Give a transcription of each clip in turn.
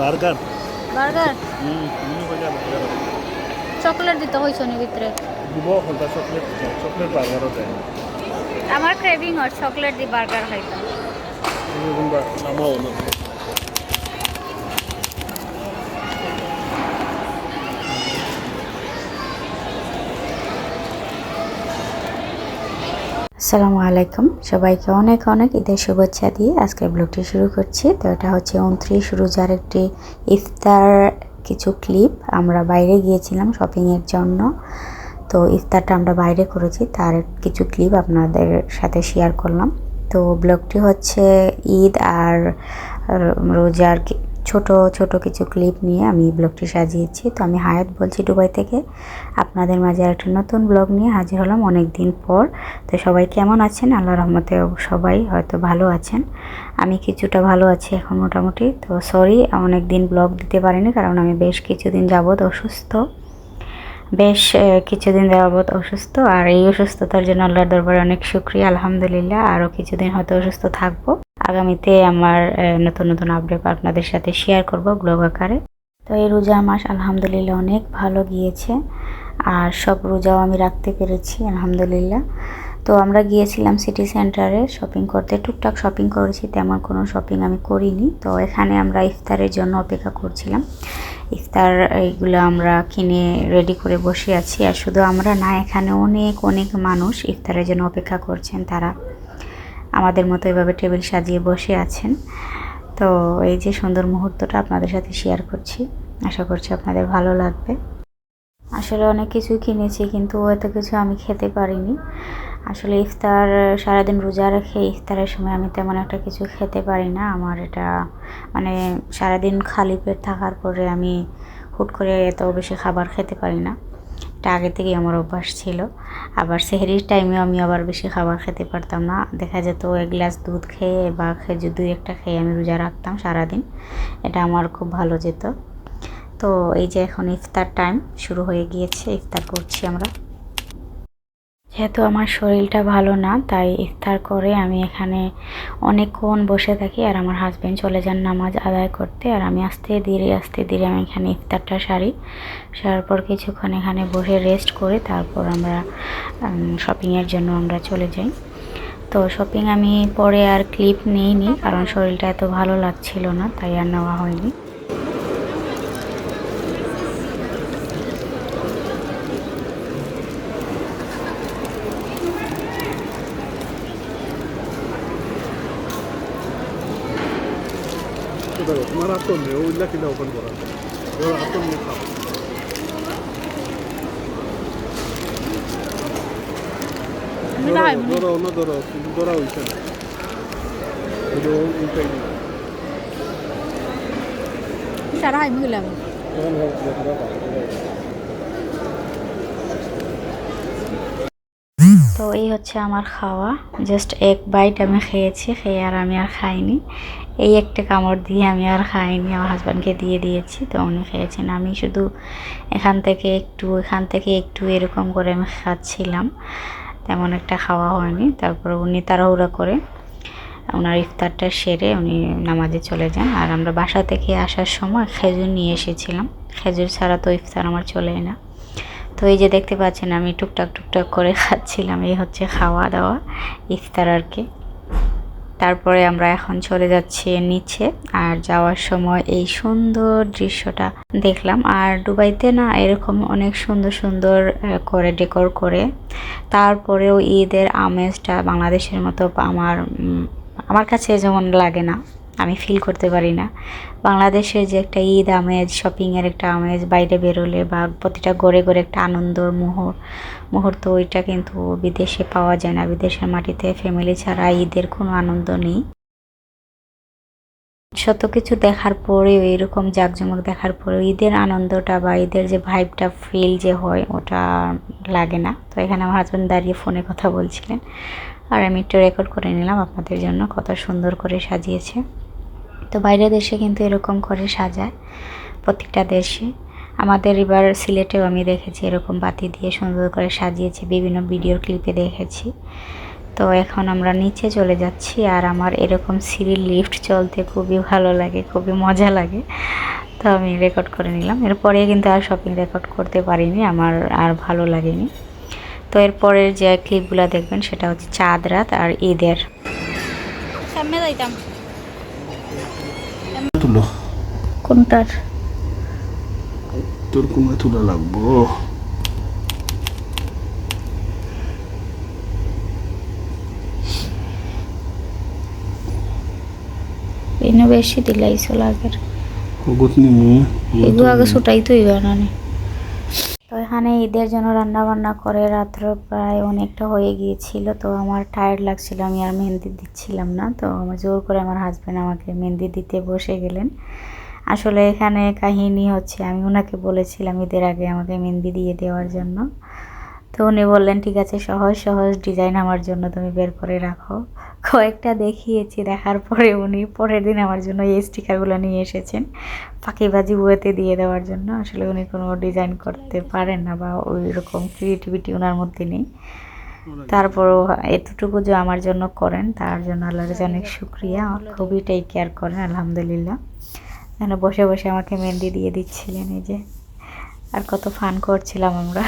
Burger burger তুমি কইলা burger chocolate দিতে হইছ নি ভিতরে দিব হলদা চকলেট চকলেট বার্গারও দেয় আমার ক্রেভিং আর চকলেট দি বার্গার খাইতাম কোনবা নামাও না আসসালামু আলাইকুম সবাইকে অনেক অনেক ঈদের শুভেচ্ছা দিয়ে আজকের ব্লগটি শুরু করছি। তো এটা হচ্ছে 29 রোজার একটি ইফতার কিছু ক্লিপ। আমরা বাইরে গিয়েছিলাম শপিংয়ের জন্য, তো ইফতারটা আমরা বাইরে করেছি, তার কিছু ক্লিপ আপনাদের সাথে শেয়ার করলাম। তো ব্লগটি হচ্ছে ঈদ আর রোজার ছোট ছোট কিছু ক্লিপ নিয়ে আমি ব্লগটি সাজিয়েছি। তো আমি হায়াত বলছি দুবাই থেকে, আপনাদের মাঝে একটা নতুন ব্লগ নিয়ে হাজির হলাম অনেক দিন পর। তো সবাই কেমন আছেন? আল্লাহর রহমতে সবাই হয়তো ভালো আছেন, আমি কিছুটা ভালো আছি এখন মোটামুটি। তো সরি অনেক দিন ব্লগ দিতে পারিনি, কারণ আমি বেশ কিছুদিন যাবৎ অসুস্থ, আর এই অসুস্থতার জন্য আল্লাহর দরবারে অনেক শুকরিয়া, আলহামদুলিল্লাহ। আরও কিছুদিন হয়তো অসুস্থ থাকবো, আগামীতে আমার নতুন নতুন আপডেট আপনাদের সাথে শেয়ার করব ব্লগ আকারে। তো এই রোজা মাস আলহামদুলিল্লাহ অনেক ভালো গিয়েছে, আর সব রোজাও আমি রাখতে পেরেছি আলহামদুলিল্লাহ। তো আমরা গিয়েছিলাম সিটি সেন্টারে শপিং করতে, টুকটাক শপিং করেছি, তেমন কোনো শপিং আমি করিনি। তো এখানে আমরা ইফতারের জন্য অপেক্ষা করছিলাম, ইফতার এইগুলো আমরা কিনে রেডি করে বসে আছি। আর শুধু আমরা না, এখানে অনেক অনেক মানুষ ইফতারের জন্য অপেক্ষা করছেন, তারা আমাদের মতো এভাবে টেবিল সাজিয়ে বসে আছেন। তো এই যে সুন্দর মুহূর্তটা আপনাদের সাথে শেয়ার করছি, আশা করছি আপনাদের ভালো লাগবে। আসলে অনেক কিছু কিনেছি, কিন্তু এত কিছু আমি খেতে পারিনি। আসলে ইফতার সারাদিন রোজা রেখে ইফতারের সময় আমি তেমন একটা কিছু খেতে পারি না। আমার এটা মানে সারাদিন খালি পেট থাকার পরে আমি হুট করে এত বেশি খাবার খেতে পারি না, এটা আগে থেকেই আমার অভ্যাস ছিল। আবার সেহরির টাইমেও আমি আবার বেশি খাবার খেতে পারতাম না, দেখা যেত এক গ্লাস দুধ খেয়ে বা খেজুর দুই একটা খেয়ে আমি রোজা রাখতাম সারাদিন, এটা আমার খুব ভালো যেত। তো এই যে এখন ইফতার টাইম শুরু হয়ে গিয়েছে, ইফতার করছি আমরা। যেহেতু আমার শরীরটা ভালো না, তাই ইফতার করে আমি এখানে অনেকক্ষণ বসে থাকি, আর আমার হাজব্যান্ড চলে যান নামাজ আদায় করতে, আর আমি আস্তে ধীরে আমি এখানে ইফতারটা সারার পর কিছুক্ষণ এখানে বসে রেস্ট করে তারপর আমরা শপিংয়ের জন্য আমরা চলে যাই। তো শপিং আমি পরে আর ক্লিপ নিইনি, কারণ শরীরটা এত ভালো লাগছিল না, তাই আর নেওয়া হয়নি। তোমার হাত নেই ওইগুলা কিনা ওপেন করা ওর হাত নেই খাও ধরো না ধরো কিন্তু ধরা হইছে না সারা হাই মিলাম তো এই হচ্ছে আমার খাওয়া, জাস্ট এক বাইট আমি খেয়েছি, খেয়ে আর আমি আর খাইনি। এই একটা কামড় দিয়ে আমি আর খাইনি, আমার হাজব্যান্ডকে দিয়ে দিয়েছি, তো উনি খেয়েছেন। আমি শুধু এখান থেকে একটু এরকম করে আমি খাচ্ছিলাম, তেমন একটা খাওয়া হয়নি। তারপর উনি তাড়াহুড়া করে ওনার ইফতারটা সেরে উনি নামাজে চলে যান। আর আমরা বাসা থেকে আসার সময় খেজুর নিয়ে এসেছিলাম, খেজুর ছাড়া তো ইফতার আমার চলে না। তো এই যে দেখতে পাচ্ছেন আমি টুকটাক করে খাচ্ছিলাম, এই হচ্ছে খাওয়া দাওয়া ইফতার আর কি। তারপরে আমরা এখন চলে যাচ্ছি নিচে, আর যাওয়ার সময় এই সুন্দর দৃশ্যটা দেখলাম। আর দুবাইতে না এরকম অনেক সুন্দর সুন্দর করে ডেকোর করে, তারপরেও ঈদের আমেজটা বাংলাদেশের মতো আমার কাছে যেমন লাগে না, আমি ফিল করতে পারি না। বাংলাদেশের যে একটা ঈদ আমেজ, শপিংয়ের একটা আমেজ, বাইরে বেরোলে বা প্রতিটা ঘরে একটা আনন্দর মুহূর্ত, ওইটা কিন্তু বিদেশে পাওয়া যায় না। বিদেশের মাটিতে ফ্যামিলি ছাড়া ঈদের কোনো আনন্দ নেই। শত কিছু দেখার পরেও, এরকম জাঁকজমক দেখার পরেও ঈদের আনন্দটা বা ঈদের যে ভাইবটা ফিল যে হয়, ওটা লাগে না। তো এখানে আমার হাজব্যান্ড দাঁড়িয়ে ফোনে কথা বলছিলেন, আর আমি একটু রেকর্ড করে নিলাম আপনাদের জন্য, কত সুন্দর করে সাজিয়েছে। তো বাইরের দেশে কিন্তু এরকম করে সাজায় প্রত্যেকটা দেশে। আমাদের এবার সিলেটেও আমি দেখেছি এরকম বাতি দিয়ে সুন্দর করে সাজিয়েছে, বিভিন্ন ভিডিওর ক্লিপে দেখেছি। তো এখন আমরা নিচে চলে যাচ্ছি, আর আমার এরকম সিঁড়ির লিফট চলতে খুবই ভালো লাগে, খুবই মজা লাগে। তো আমি রেকর্ড করে নিলাম। এরপরে কিন্তু আর শপিং রেকর্ড করতে পারিনি, আমার আর ভালো লাগেনি। তো এরপরের যে ক্লিপগুলো দেখবেন সেটা হচ্ছে চাঁদ রাত আর ঈদের। সামনে যাইতাম তুলো কোনটার? তোর কোমে তুলা লাগবো। এনে বেশি দিলাইছো লাগের কগত নিমু এগুলো আগে ছুটাই তো হইবে না। তো এখানে ঈদের জন্য রান্না বান্না করে রাত্র প্রায় অনেকটা হয়ে গিয়েছিল। তো আমার টায়ার্ড লাগছিল, আমি আর মেহেন্দি দিচ্ছিলাম না। তো আমার জোর করে আমার হাজব্যান্ড আমাকে মেহেন্দি দিতে বসে গেলেন। আসলে এখানে কাহিনী হচ্ছে, আমি ওনাকে বলেছিলাম ঈদের আগে আমাকে মেহেন্দি দিয়ে দেওয়ার জন্য। তো উনি বললেন ঠিক আছে, সহজ সহজ ডিজাইন আমার জন্য তুমি বের করে রাখো। কয়েকটা দেখিয়েছি, দেখার পরে উনি পরের দিন আমার জন্য এই স্টিকারগুলো নিয়ে এসেছেন ফাঁকিবাজি বইতে দিয়ে দেওয়ার জন্য। আসলে উনি কোনো ডিজাইন করতে পারেন না, বা ওই রকম ক্রিয়েটিভিটি ওনার মধ্যে নেই। তারপরও এতটুকু যে আমার জন্য করেন তার জন্য আল্লাহর কাছে অনেক শুক্রিয়া। খুবই টেক কেয়ার করেন আলহামদুলিল্লাহ। যেন বসে বসে আমাকে মেহেন্দি দিয়ে দিচ্ছিলেন, এই যে। আর কত ফান করছিলাম আমরা।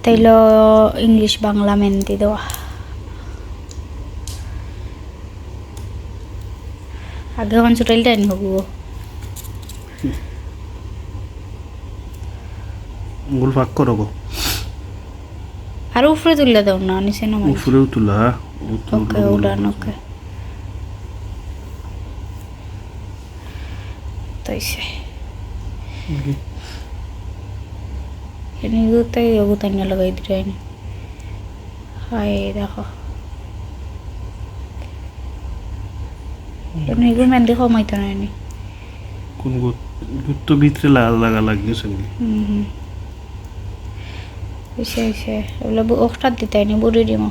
তাইল ইংলিশ বাংলা মেহেন্দি দেওয়া। আগে হন চুটাইল টাইন হবো গোল ফাঁক করো গো। আর উপরে তুললে দাও না, নিচে নামাই। উপরেও তুলা। ওকে উড়ান, ওকে তাইছে এনে গুতাই গুতাই না লাগাই দিই না। হাই দেখো এমনি গো মেহেন্দি কমাইতো না নি কোন গুত্ত ভিতরে লাগা লাগিয়েছে নাকি? এসে ওগুলো ওখান দিতাই নি বুড়ি দিমো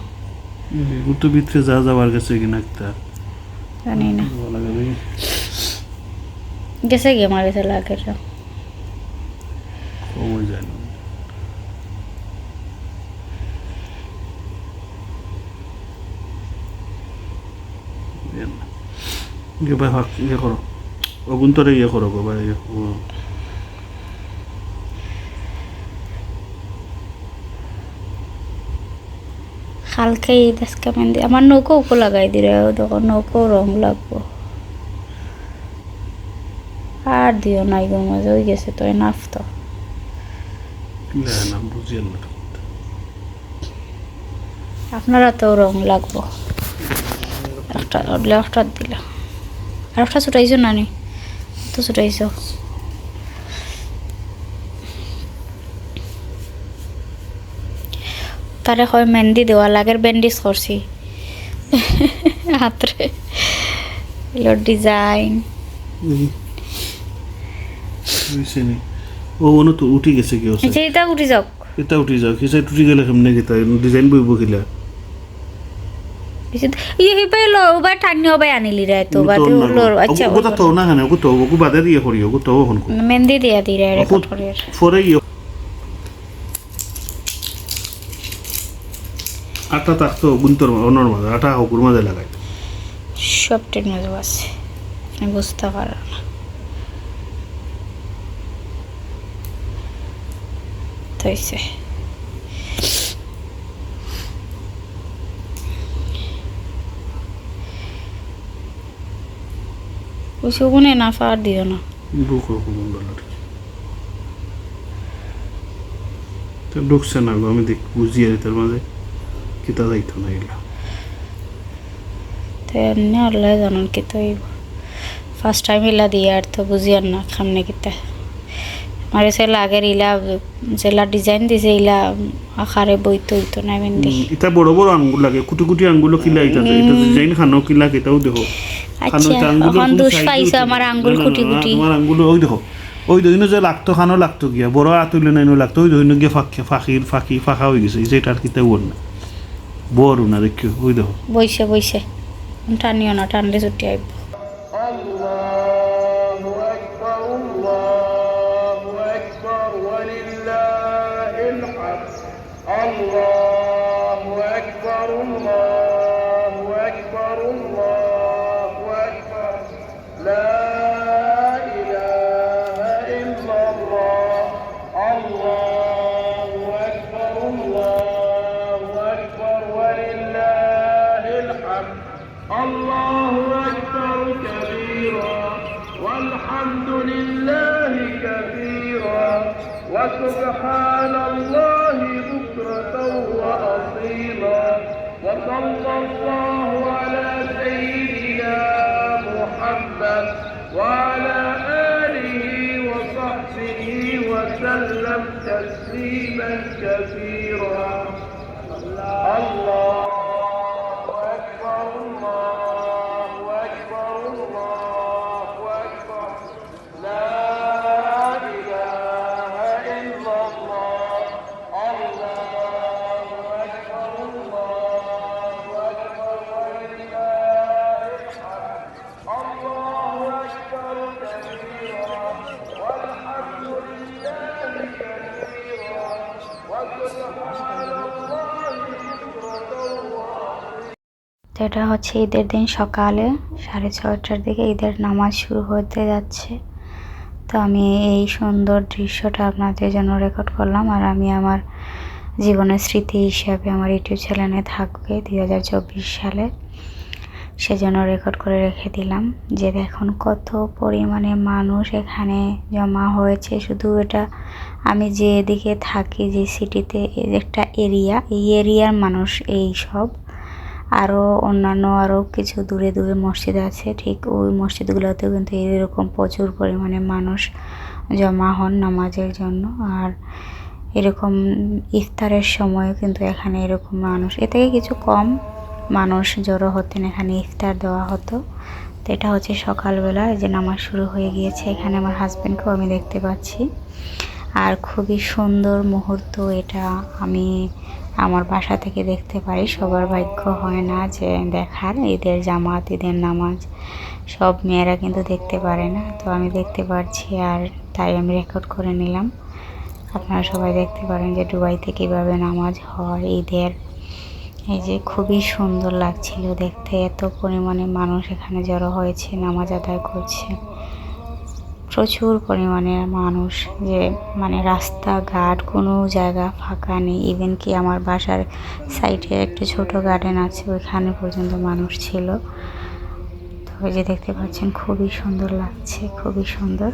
গুত্ত ভিতরে যা যাওয়ার গেছে কিনা একটা জানি না। লাগাবে গেছে কি আমার গেছে লাগে কমে যায় না। ভাই ইয়ে করো, অগুন্তরে ইয়ে করো গো ভাই। কালকে ঈদ আজকে মেহেন্দি আমার নৌকো উপর লাগাই দিলে তখন নৌকো রং লাগবো। আর দিও নাই গো মাঝে হয়ে গেছে তো এনাফ। তো না বুঝিয়ে না আপনারা তো রং লাগবো। একটা একটা দিল আর একটা ছুটাইছো না নি তো ছুটাইছো। তারে হয় মেহেন্দি দেওয়া লাগের ব্যান্ডেজ করছি হাতরে ডিজাইন। ও অনু তো উঠি গেছে কি আছে এটা উঠি যাও, এটা উঠি যাও কিসে উঠি গেলে কেমনে গেতা ডিজাইন বইব কিলা ইয়ে হিপাই লো ওবা ঠান্নি ওবাই আনিলি রে তো বাদে হলো। আচ্ছা ওটা তো না কেন ওটা ওগু বাদে দিয়ে করিও ওগু তো হন মেহেন্দি দিয়া দি রে রেকর্ড করে ফরে আটা থাকতো গুন্তর অনর মাঝে আটা হকুর মাঝে লাগাই সব টেন মাঝে আছে আমি বুঝতে পারো না। তাইছে ওইসব গুনে না ফার দিও না বুক ডলার তো ঢুকছে না গো। আমি দেখ বুঝিয়ে তার মাঝে কিতা যাইতো না এগুলা। তো এমনি আল্লাহ জানুন কি তো ফার্স্ট টাইম ইলা দিয়ে আর তো বুঝিয়ার না খামনে কিতা আমার সে লাগের ইলা যেলা ডিজাইন দিছে ইলা আকারে বইতো হইতো না মেহেন্দি। এটা বড় বড় আঙ্গুল লাগে কুটি কুটি আঙ্গুল কিলা এটা ডিজাইন খানো কিলা কিতাও দেখো। আচ্ছা এখন দোষ পাইছো আমার আঙ্গুল কুটি কুটি আমার আঙ্গুল ওই দেখো ওই দইনো যে লাগতো খানো লাগতো গিয়া বড় আতুলে নাইনো লাগতো ওই দইনো গিয়া ফাঁকা হয়ে গেছে যেটার কিতা ওর না বড় না দেখিও ওই দেখো বইছে বইছে টানিও না টানলে ছুটি আইব। الله أكبر الله أكبر الله أكبر لا إله إلا الله الله أكبر الله أكبر ولله الحمد الله أكبر كبيرا والحمد لله كثيرا وسبحان الله بكرة وأصيلا وصلى الله على سيدنا محمد وعلى آله وصحبه وسلم تسليما كثيرا الله أكبر الله أكبر الله أكبر لا إله إلا الله الله أكبر الله أكبر ولله الحمد الله أكبر كبيرا والحمد لله كثيرا وسبحان الله بكرة وأصيلا তো এটা হচ্ছে ঈদের দিন সকালে 6:30টার দিকে ঈদের নামাজ শুরু হতে যাচ্ছে। তো আমি এই সুন্দর দৃশ্যটা আপনাদের জন্য রেকর্ড করলাম, আর আমি আমার জীবনের স্মৃতি হিসাবে আমার ইউটিউব চ্যানেলে থাকবে 2024 সালে, সেজন্য রেকর্ড করে রেখে দিলাম। যে দেখুন কত পরিমাণে মানুষ এখানে জমা হয়েছে। শুধু এটা আমি যে এদিকে থাকি, যে সিটিতে একটা এরিয়া, এই এরিয়ার মানুষ এই সব। আরও অন্যান্য আরও কিছু দূরে দূরে মসজিদ আছে, ঠিক ওই মসজিদগুলোতেও কিন্তু এরকম প্রচুর পরিমাণে মানুষ জমা হন নামাজের জন্য। আর এরকম ইফতারের সময়ও কিন্তু এখানে এরকম মানুষ, এ থেকে কিছু কম মানুষ জড়ো হতেন, এখানে ইফতার দেওয়া হতো। তো এটা হচ্ছে সকালবেলা, এই যে নামাজ শুরু হয়ে গিয়েছে। এখানে আমার হাজব্যান্ডকেও আমি দেখতে পাচ্ছি। আর খুবই সুন্দর মুহূর্ত এটা, আমি আমার বাসা থেকে দেখতে পারি। সবার ভাগ্য হয় না যে দেখার, ঈদের জামাত, ঈদের নামাজ সব মেয়েরা কিন্তু দেখতে পারে না। তো আমি দেখতে পারছি, আর তাই আমি রেকর্ড করে নিলাম। আপনারা সবাই দেখতে পারেন যে দুবাইতে কীভাবে নামাজ হয় ঈদের। এই যে খুবই সুন্দর লাগছিল দেখতে, এত পরিমাণে মানুষ এখানে জড়ো হয়েছে, নামাজ আদায় করছে। প্রচুর পরিমাণে মানুষ, যে মানে রাস্তাঘাট কোনো জায়গা ফাঁকা নেই। ইভেন কি আমার বাসার সাইডে একটা ছোট গার্ডেন আছে, ওইখানে পর্যন্ত মানুষ ছিল। তো এই যে দেখতে পাচ্ছেন খুবই সুন্দর লাগছে, খুবই সুন্দর।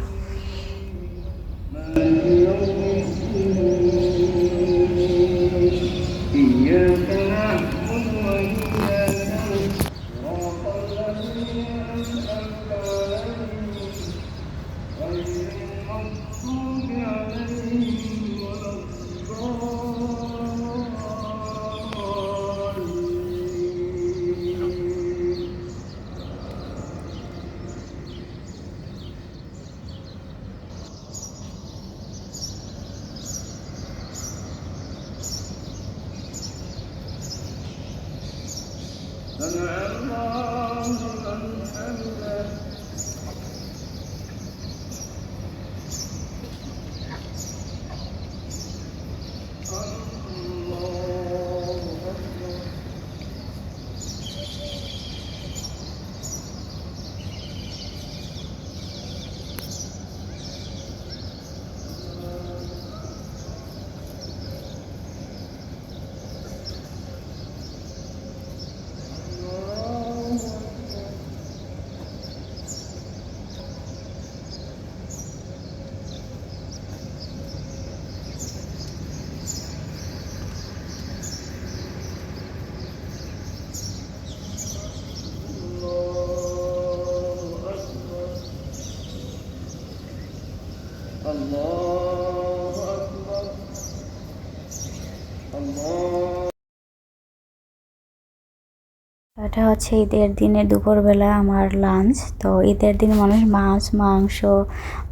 এটা হচ্ছে ঈদের দিনে দুপুরবেলা আমার লাঞ্চ। তো ঈদের দিন মানুষ মাছ, মাংস,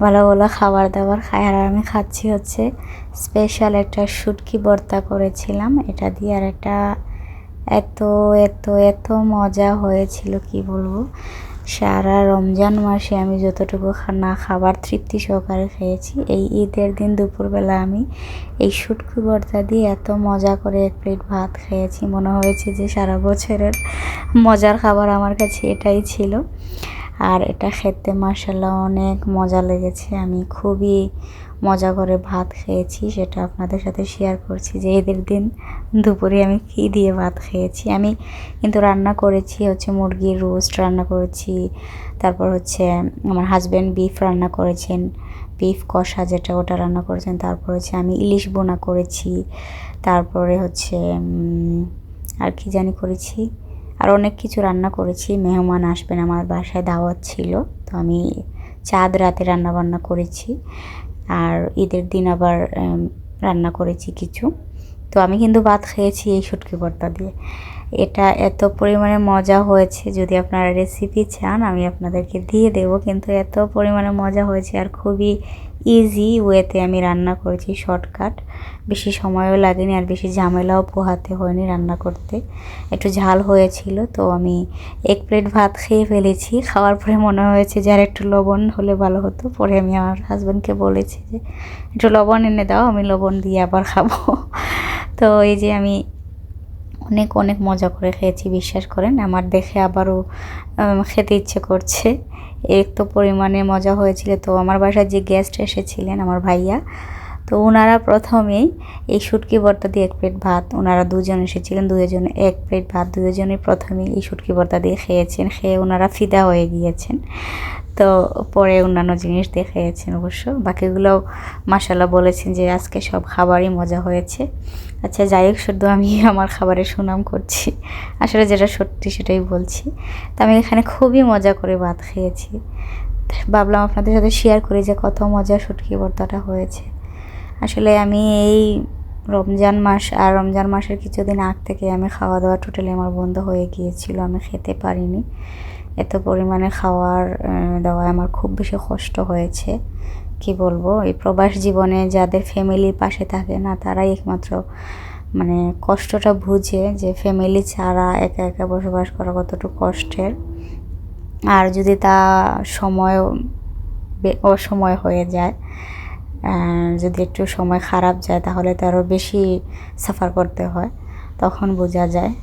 ভালো ভালো খাবার দাবার খায়, আর আমি খাচ্ছি হচ্ছে স্পেশাল একটা শুটকি ভর্তা করেছিলাম এটা দিয়ে। আর একটা এত এত এত মজা হয়েছিল কি বলবো। সারা রমজান মাসে আমি যতটুকু না খাবার তৃপ্তি সহকারে খেয়েছি, এই ঈদের দিন দুপুরবেলা আমি এই শুটকি ভর্তা দিয়ে এত মজা করে এক প্লেট ভাত খেয়েছি, মনে হয়েছে যে সারা বছরের মজার খাবার আমার কাছে এটাই ছিল। আর এটা খেতে মাশাআল্লাহ অনেক মজা লেগেছে। আমি খুবই মজা করে ভাত খেয়েছি, সেটা আপনাদের সাথে শেয়ার করছি যে ঈদের দিন দুপুরে আমি কী দিয়ে ভাত খেয়েছি। আমি কিন্তু রান্না করেছি হচ্ছে মুরগির রোস্ট রান্না করেছি, তারপর হচ্ছে আমার হাজব্যান্ড বিফ রান্না করেছেন, বিফ কষা যেটা ওটা রান্না করেছেন, তারপর হচ্ছে আমি ইলিশ বোনা করেছি, তারপরে হচ্ছে আর কি জানি করেছি, আর অনেক কিছু রান্না করেছি। মেহমান আসবেন, আমার বাসায় দাওয়াত ছিল, তো আমি চাঁদ রাতে রান্না বান্না করেছি, আর ঈদের দিন আবার রান্না করেছি কিছু। তো আমি কিন্তু ভাত খেয়েছি এই শুটকি ভর্তা দিয়ে। এটা এত পরিমাণে মজা হয়েছে, যদি আপনারা রেসিপি চান আমি আপনাদেরকে দিয়ে দেব, কিন্তু এত পরিমাণে মজা হয়েছে আর খুবই ইজি ওয়েতে আমি রান্না করেছি, শর্টকাট, বেশি সময়ও লাগেনি আর বেশি ঝামেলাও পোহাতে হয়নি রান্না করতে। একটু ঝাল হয়েছিল, তো আমি এক প্লেট ভাত খেয়ে ফেলেছি। খাওয়ার পরে মনে হয়েছে যে আর একটু লবণ হলে ভালো হতো। পরে আমি আমার হাজব্যান্ডকে বলেছি যে একটু লবণ এনে দাও, আমি লবণ দিয়ে আবার খাবো। তো এই যে আমি অনেক অনেক মজা করে খেয়েছি, বিশ্বাস করেন আমার দেখে আবারও খেতে ইচ্ছে করছে, এত পরিমাণে মজা হয়েছিল। তো আমার বাসায় যে গেস্ট এসেছিলেন আমার ভাইয়া, তো ওনারা প্রথমেই এই শুটকি ভর্তা দিয়ে এক প্লেট ভাত, ওনারা দুজন এসেছিলেন, দুজনে এক প্লেট ভাত দুজনেই প্রথমেই এই শুটকি ভর্তা দিয়ে খেয়েছেন, খেয়ে ওনারা ফিদা হয়ে গিয়েছেন। তো পরে অন্যান্য জিনিস দিয়ে খেয়েছেন অবশ্য, বাকিগুলোও মাশাআল্লাহ বলেছেন যে আজকে সব খাবারই মজা হয়েছে। আচ্ছা যাই হোক, শুধু আমি আমার খাবারের সুনাম করছি, আসলে যেটা সত্যি সেটাই বলছি। তো আমি এখানে খুবই মজা করে ভাত খেয়েছি, ভাবলাম আপনাদের সাথে শেয়ার করি যে কত মজা শুটকি ভর্তাটা হয়েছে। আসলে আমি এই রমজান মাস আর রমজান মাসের কিছুদিন আগ থেকে আমি খাওয়া দাওয়া টোটালি আমার বন্ধ হয়ে গিয়েছিল, আমি খেতে পারিনি। এত পরিমাণে খাওয়ার দাওয়ায় আমার খুব বেশি কষ্ট হয়েছে, কি বলবো। এই প্রবাস জীবনে যাদের ফ্যামিলির পাশে থাকে না, তারাই একমাত্র মানে কষ্টটা বুঝে যে ফ্যামিলি ছাড়া একা একা বসবাস করা কতটুকু কষ্টের। আর যদি তা সময় অসময় হয়ে যায়, যদি একটু সময় খারাপ যায়, তাহলে তো আরও বেশি সাফার করতে হয়, তখন বোঝা যায়।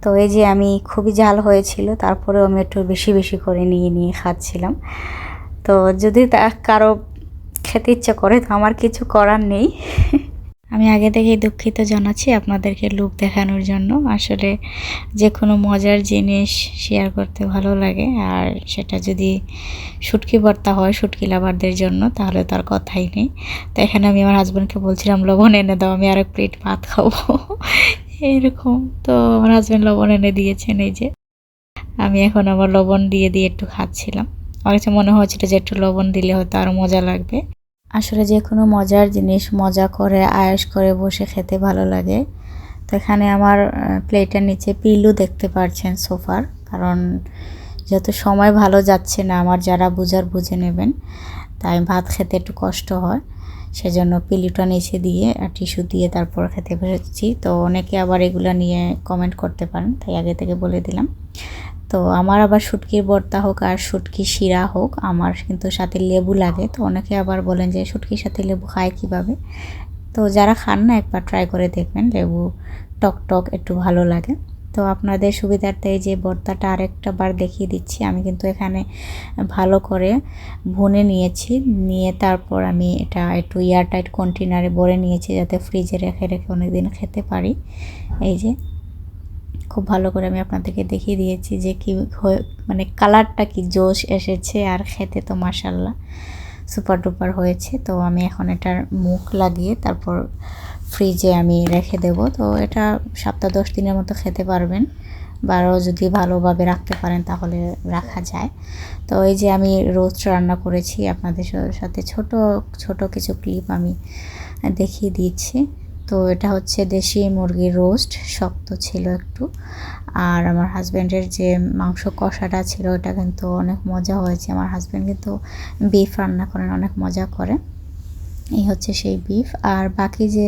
তো এই যে আমি খুবই ঝাল হয়েছিল, তারপরেও আমি একটু বেশি বেশি করে নিয়ে নিয়ে খাচ্ছিলাম। তো যদি তা কারো খেতে ইচ্ছা করে তো আমার কিছু করার নেই। আমি আগে থেকেই দুঃখিত জানাচ্ছি আপনাদেরকে লোভ দেখানোর জন্য। আসলে যে কোনো মজার জিনিস শেয়ার করতে ভালো লাগে, আর সেটা যদি শুটকি ভর্তা হয় শুটকি লাভারদের জন্য, তাহলে তার কথাই নেই। তো এখানে আমি আমার হাজব্যান্ডকে বলছিলাম লবণ এনে দাও, আমি আরেক প্লেট ভাত খাবো এরকম। তো আমার হাজব্যান্ড লবণ এনে দিয়েছেন, এই যে আমি এখন আবার লবণ দিয়ে দিয়ে একটু খাচ্ছিলাম। আমার কাছে মনে হচ্ছিল যে একটু লবণ দিলে হয়তো আরও মজা লাগবে। আসলে যে কোনো মজার জিনিস মজা করে আয়েশ করে বসে খেতে ভালো লাগে। তো এখানে আমার প্লেটের নিচে পিলু দেখতে পাচ্ছেন সোফার, কারণ যেহেতু সময় ভালো যাচ্ছে না আমার, যারা বুঝার বুঝে নেবেন, তাই ভাত খেতে একটু কষ্ট হয়, সেজন্য পিলুটা নিচে দিয়ে আর টিস্যু দিয়ে তারপর খেতে বসেছি। তো অনেকে আবার এগুলো নিয়ে কমেন্ট করতে পারেন, তাই আগে থেকে বলে দিলাম। তো আমার আবার শুটকির ভর্তা হোক আর শুটকি শিরা হোক, আমার কিন্তু সাথে লেবু লাগে। তো অনেকে আবার বলেন যে শুটকির সাথে লেবু খায় কীভাবে, তো যারা খান না একবার ট্রাই করে দেখবেন, লেবু টক টক একটু ভালো লাগে। তো আপনাদের সুবিধার্থে এই যে ভর্তাটা আরেকটা বার দেখিয়ে দিচ্ছি। আমি কিন্তু এখানে ভালো করে ভুনে নিয়েছি, নিয়ে তারপর আমি এটা একটু এয়ারটাইট কন্টেনারে ভরে নিয়েছি, যাতে ফ্রিজে রেখে রেখে অনেকদিন খেতে পারি। এই যে খুব ভালো করে আমি আপনাদেরকে দেখিয়ে দিয়েছি যে কি মানে কালারটা কি জোশ এসেছে, আর খেতে তো মাশাআল্লাহ সুপার ডুপার হয়েছে। তো আমি এখন এটার মুখ লাগিয়ে তারপর ফ্রিজে আমি রেখে দেব। তো এটা সপ্তাহ 10 দিনের মতো খেতে পারবেন, বা যদি ভালোভাবে রাখতে পারেন তাহলে রাখা যায়। তো এই যে আমি রোস্ট রান্না করেছি, আপনাদের সাথে ছোট ছোট কিছু ক্লিপ আমি দেখিয়ে দিচ্ছি। তো এটা হচ্ছে দেশি মুরগির রোস্ট, শক্ত ছিল একটু। আর আমার হাজব্যান্ডের যে মাংস কষাটা ছিল ওটা কিন্তু অনেক মজা হয়েছে। আমার হাজব্যান্ড কিন্তু বিফ রান্না করেন, অনেক মজা করে। এই হচ্ছে সেই বিফ। আর বাকি যে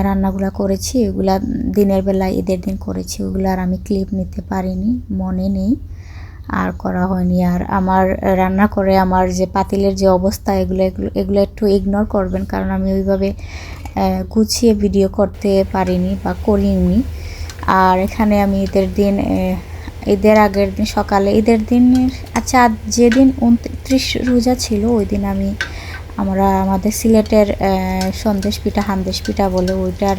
রান্নাগুলো করেছি ওগুলা দিনের বেলা ঈদের দিন করেছি, ওগুলো আর আমি ক্লিপ নিতে পারিনি, মনে নেই। আর করা হয়নি। আর আমার রান্না করে আমার যে পাতিলের যে অবস্থা এগুলো একটু ইগনোর করবেন, কারণ আমি ওইভাবে গুছিয়ে ভিডিও করতে পারিনি বা করিনি। আর এখানে আমি ঈদের আগের দিন সকালে, ঈদের দিনের আচ্ছা যেদিন 29 রোজা ছিল ওই দিন আমাদের সিলেটের সন্দেশ পিঠা, হান্দেশ পিঠা বলে, ওইটার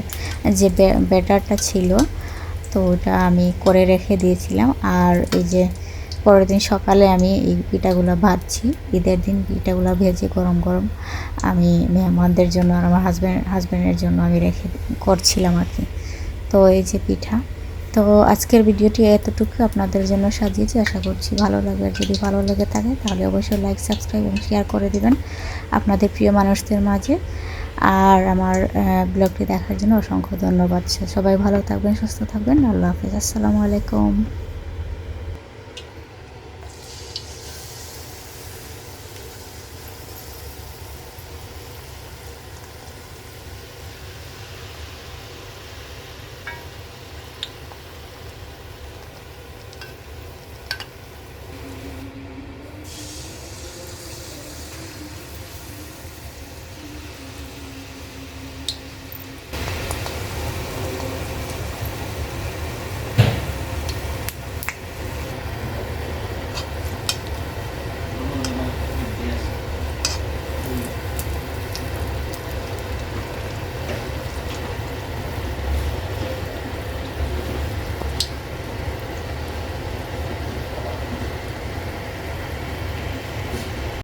যে ব্যাটারটা ছিল তো ওটা আমি করে রেখে দিয়েছিলাম। আর এই যে পরের দিন সকালে আমি এই পিঠাগুলো ভাজছি, ঈদের দিন পিঠাগুলো ভেজে গরম গরম আমি মেহমানদের জন্য আর আমার হাজব্যান্ডের জন্য আমি করছিলাম আর কি। তো এই যে পিঠা। তো আজকের ভিডিওটি এতটুকু আপনাদের জন্য সাজিয়েছি, আশা করছি ভালো লাগবে। আর যদি ভালো লেগে থাকে তাহলে অবশ্যই লাইক, সাবস্ক্রাইব এবং শেয়ার করে দিবেন আপনাদের প্রিয় মানুষদের মাঝে। আর আমার ব্লগটি দেখার জন্য অসংখ্য ধন্যবাদ। সবাই ভালো থাকবেন, সুস্থ থাকবেন। আল্লাহ হাফেজ, আসসালামু আলাইকুম।